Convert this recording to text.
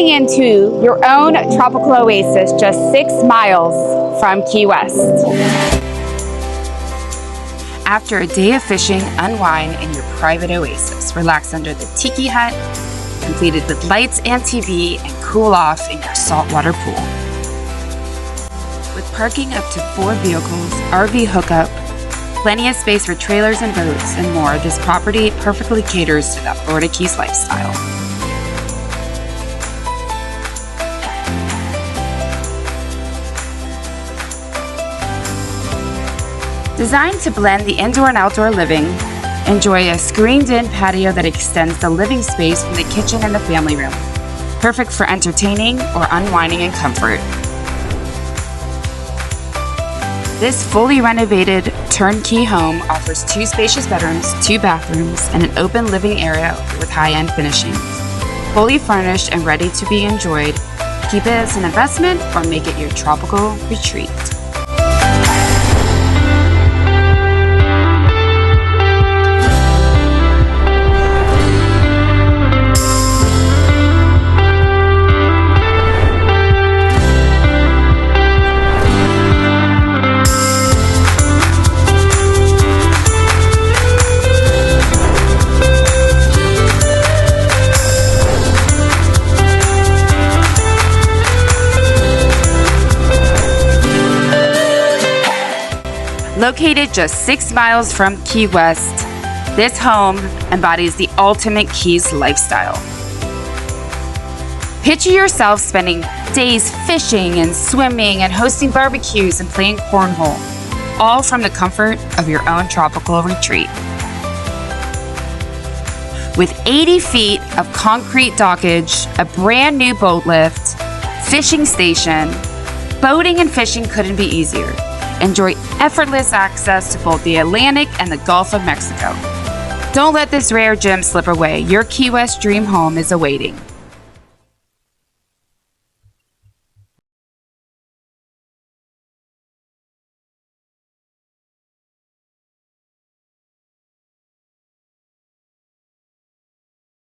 stepping into your own tropical oasis just 6 miles from Key West. After a day of fishing, unwind in your private oasis. Relax under the Tiki Hut, completed with lights and TV, and cool off in your saltwater pool. With parking up to 4 vehicles, RV hookup, plenty of space for trailers and boats, and more, this property perfectly caters to that Florida Keys lifestyle. Designed to blend the indoor and outdoor living, enjoy a screened-in patio that extends the living space from the kitchen and the family room. Perfect for entertaining or unwinding in comfort. This fully renovated turnkey home offers 2 spacious bedrooms, 2 bathrooms, and an open living area with high-end finishings. Fully furnished and ready to be enjoyed. Keep it as an investment or make it your tropical retreat. Located just 6 miles from Key West, this home embodies the ultimate Keys lifestyle. Picture yourself spending days fishing and swimming and hosting barbecues and playing cornhole, all from the comfort of your own tropical retreat. With 80 feet of concrete dockage, a brand new boat lift, fishing station, boating and fishing couldn't be easier. Enjoy effortless access to both the Atlantic and the Gulf of Mexico. Don't let this rare gem slip away. Your Key West dream home is awaiting.